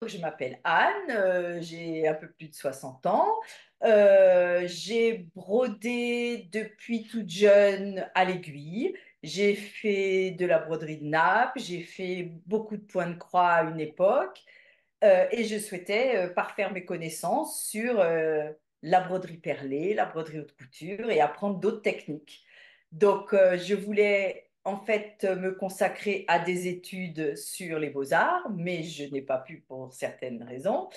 Je m'appelle Anne, j'ai un peu plus de 60 ans. J'ai brodé depuis toute jeune à l'aiguille. J'ai fait de la broderie de nappe, j'ai fait beaucoup de points de croix à une époque. Et je souhaitais parfaire mes connaissances sur la broderie perlée, la broderie haute couture et apprendre d'autres techniques. Donc, je voulais en fait me consacrer à des études sur les beaux-arts, mais je n'ai pas pu pour certaines raisons.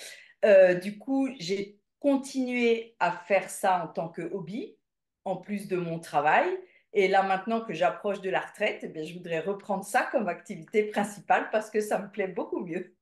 Du coup, j'ai continué à faire ça en tant que hobby, en plus de mon travail. Et là, maintenant que j'approche de la retraite, eh bien, je voudrais reprendre ça comme activité principale parce que ça me plaît beaucoup mieux.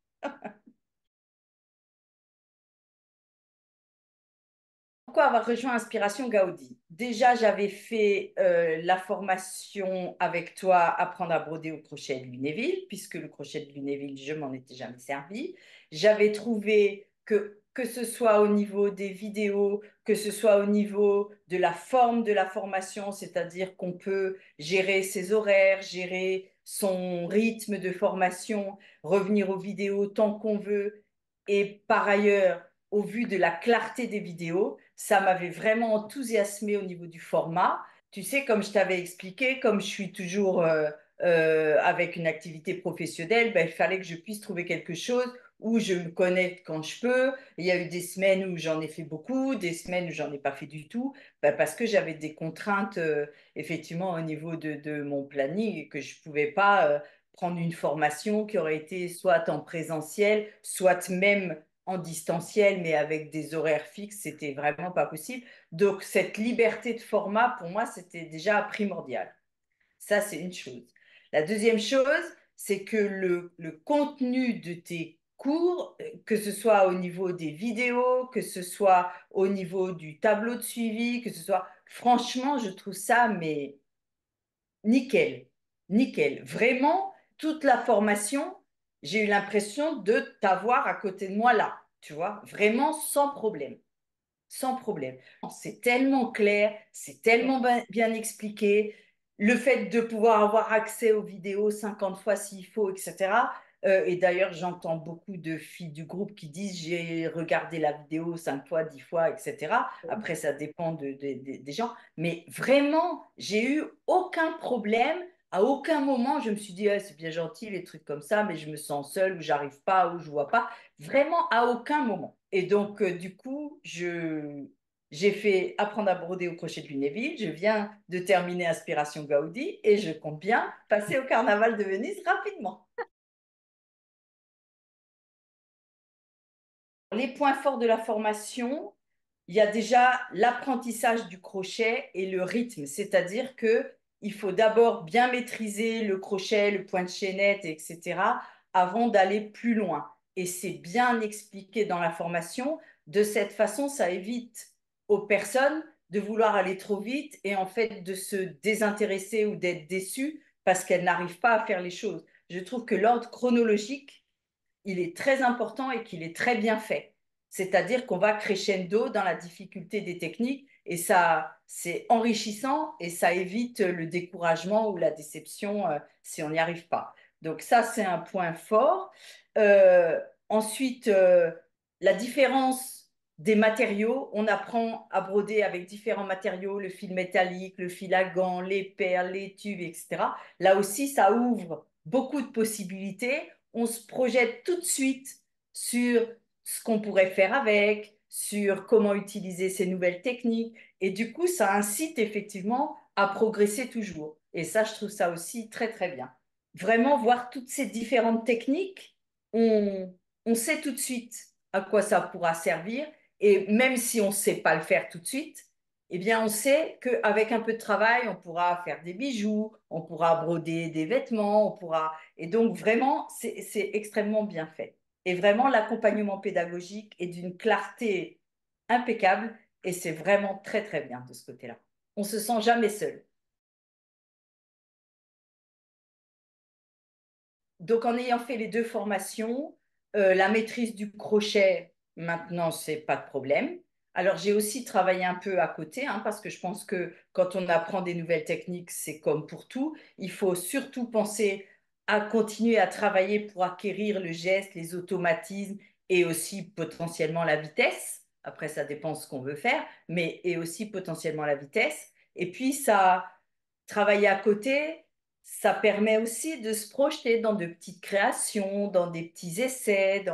Pourquoi avoir rejoint Inspiration Gaudi? Déjà, j'avais fait la formation avec toi, apprendre à broder au crochet de Lunéville, puisque le crochet de Lunéville, je m'en étais jamais servi. J'avais trouvé que ce soit au niveau des vidéos, que ce soit au niveau de la forme de la formation, c'est-à-dire qu'on peut gérer ses horaires, gérer son rythme de formation, revenir aux vidéos tant qu'on veut. Et par ailleurs, au vu de la clarté des vidéos, ça m'avait vraiment enthousiasmé au niveau du format. Tu sais, comme je t'avais expliqué, comme je suis toujours avec une activité professionnelle, ben, il fallait que je puisse trouver quelque chose où je me connecte quand je peux. Il y a eu des semaines où j'en ai fait beaucoup, des semaines où j'en ai pas fait du tout, ben, parce que j'avais des contraintes effectivement au niveau de mon planning et que je pouvais pas prendre une formation qui aurait été soit en présentiel, soit même en distanciel, mais avec des horaires fixes, c'était vraiment pas possible. Donc, cette liberté de format, pour moi, c'était déjà primordial. Ça, c'est une chose. La deuxième chose, c'est que le contenu de tes cours, que ce soit au niveau des vidéos, que ce soit au niveau du tableau de suivi, que ce soit, franchement, je trouve ça, mais nickel, nickel. Vraiment, toute la formation, j'ai eu l'impression de t'avoir à côté de moi là, tu vois, vraiment sans problème. Sans problème. C'est tellement clair, c'est tellement bien expliqué. Le fait de pouvoir avoir accès aux vidéos 50 fois s'il faut, etc. Et d'ailleurs, j'entends beaucoup de filles du groupe qui disent j'ai regardé la vidéo 5 fois, 10 fois, etc. Après, ça dépend des gens. Mais vraiment, j'ai eu aucun problème. À aucun moment, je me suis dit, ah, c'est bien gentil, les trucs comme ça, mais je me sens seule ou j'arrive pas ou je vois pas. Vraiment, à aucun moment. Et donc, du coup, j'ai fait apprendre à broder au crochet de Lunéville. Je viens de terminer Inspiration Gaudi et je compte bien passer au Carnaval de Venise rapidement. Les points forts de la formation, il y a déjà l'apprentissage du crochet et le rythme, c'est-à-dire que il faut d'abord bien maîtriser le crochet, le point de chaînette, etc., avant d'aller plus loin. Et c'est bien expliqué dans la formation. De cette façon, ça évite aux personnes de vouloir aller trop vite et en fait de se désintéresser ou d'être déçues parce qu'elles n'arrivent pas à faire les choses. Je trouve que l'ordre chronologique il est très important et qu'il est très bien fait. C'est-à-dire qu'on va crescendo dans la difficulté des techniques et ça, c'est enrichissant et ça évite le découragement ou la déception si on n'y arrive pas. Donc ça, c'est un point fort. Euh, ensuite, la différence des matériaux, on apprend à broder avec différents matériaux, le fil métallique, le fil à gants, les perles, les tubes, etc. Là aussi, ça ouvre beaucoup de possibilités on se projette tout de suite sur ce qu'on pourrait faire avec, sur comment utiliser ces nouvelles techniques. Et du coup, ça incite effectivement à progresser toujours. Et ça, je trouve ça aussi très, très bien. Vraiment voir toutes ces différentes techniques, on sait tout de suite à quoi ça pourra servir. Et même si on ne sait pas le faire tout de suite, eh bien, on sait qu'avec un peu de travail, on pourra faire des bijoux, on pourra broder des vêtements, on pourra et donc, vraiment, c'est extrêmement bien fait. Et vraiment, l'accompagnement pédagogique est d'une clarté impeccable et c'est vraiment très, très bien de ce côté-là. On se sent jamais seul. Donc, en ayant fait les deux formations, la maîtrise du crochet, maintenant, c'est pas de problème. Alors, j'ai aussi travaillé un peu à côté, hein, parce que je pense que quand on apprend des nouvelles techniques, c'est comme pour tout. Il faut surtout penser à continuer à travailler pour acquérir le geste, les automatismes et aussi potentiellement la vitesse. Après, ça dépend ce qu'on veut faire, mais et aussi potentiellement la vitesse. Et puis, ça, travailler à côté, ça permet aussi de se projeter dans de petites créations, dans des petits essais.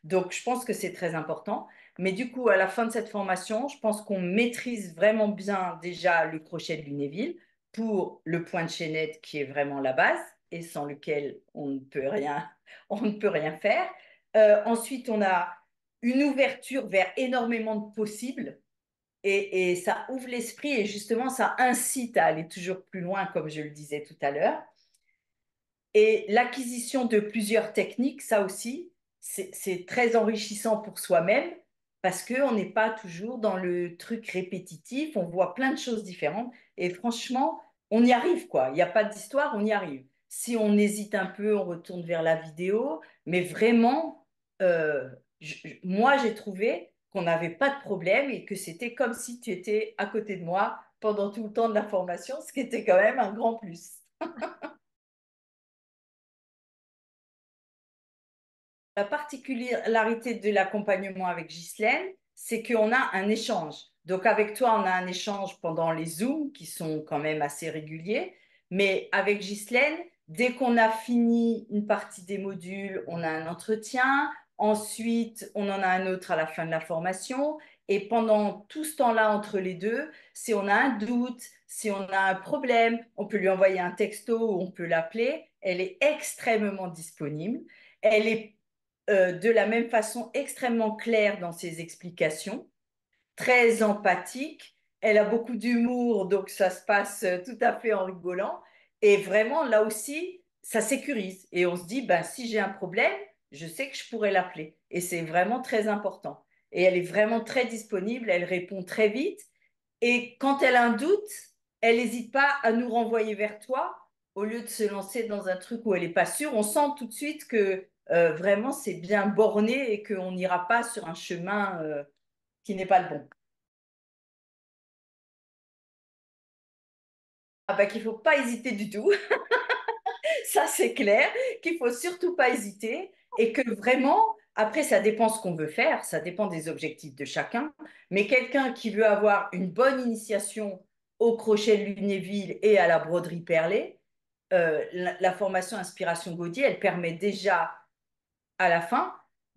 Donc, je pense que c'est très important. Mais du coup, à la fin de cette formation, je pense qu'on maîtrise vraiment bien déjà le crochet de Lunéville pour le point de chaînette qui est vraiment la base et sans lequel on ne peut rien, on ne peut rien faire. Ensuite, on a une ouverture vers énormément de possibles et ça ouvre l'esprit et justement, ça incite à aller toujours plus loin, comme je le disais tout à l'heure. Et l'acquisition de plusieurs techniques, ça aussi, c'est très enrichissant pour soi-même parce qu'on n'est pas toujours dans le truc répétitif, on voit plein de choses différentes et franchement, on y arrive quoi. Il n'y a pas d'histoire, on y arrive. Si on hésite un peu, on retourne vers la vidéo, mais vraiment, euh, moi j'ai trouvé qu'on n'avait pas de problème et que c'était comme si tu étais à côté de moi pendant tout le temps de la formation, ce qui était quand même un grand plus. La particularité de l'accompagnement avec Ghislaine, c'est qu'on a un échange. Donc avec toi, on a un échange pendant les Zooms qui sont quand même assez réguliers. Mais avec Ghislaine, dès qu'on a fini une partie des modules, on a un entretien. Ensuite, on en a un autre à la fin de la formation. Et pendant tout ce temps-là entre les deux, si on a un doute, si on a un problème, on peut lui envoyer un texto ou on peut l'appeler. Elle est extrêmement disponible. Elle est de la même façon extrêmement claire dans ses explications, très empathique. Elle a beaucoup d'humour, donc ça se passe tout à fait en rigolant. Et vraiment, là aussi, ça sécurise. Et on se dit, ben, si j'ai un problème, je sais que je pourrais l'appeler. Et c'est vraiment très important. Et elle est vraiment très disponible, elle répond très vite. Et quand elle a un doute, elle n'hésite pas à nous renvoyer vers toi au lieu de se lancer dans un truc où elle n'est pas sûre. On sent tout de suite que vraiment c'est bien borné et qu'on n'ira pas sur un chemin qui n'est pas le bon. Ah bah qu'il ne faut pas hésiter du tout, ça c'est clair, qu'il faut surtout pas hésiter et que vraiment, après ça dépend ce qu'on veut faire, ça dépend des objectifs de chacun, mais quelqu'un qui veut avoir une bonne initiation au crochet de Lunéville et à la broderie perlée, la formation Inspiration Gaudier, elle permet déjà à la fin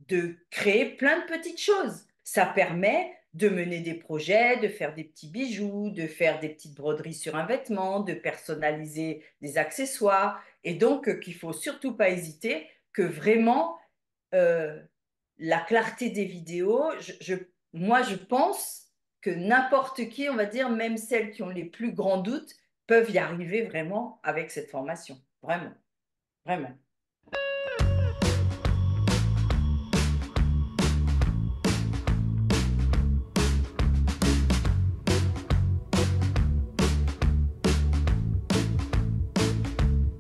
de créer plein de petites choses. Ça permet de mener des projets, de faire des petits bijoux, de faire des petites broderies sur un vêtement, de personnaliser des accessoires. Et donc, qu'il faut surtout pas hésiter, que vraiment, euh, la clarté des vidéos, moi, je pense que n'importe qui, on va dire, même celles qui ont les plus grands doutes, peuvent y arriver vraiment avec cette formation. Vraiment, vraiment.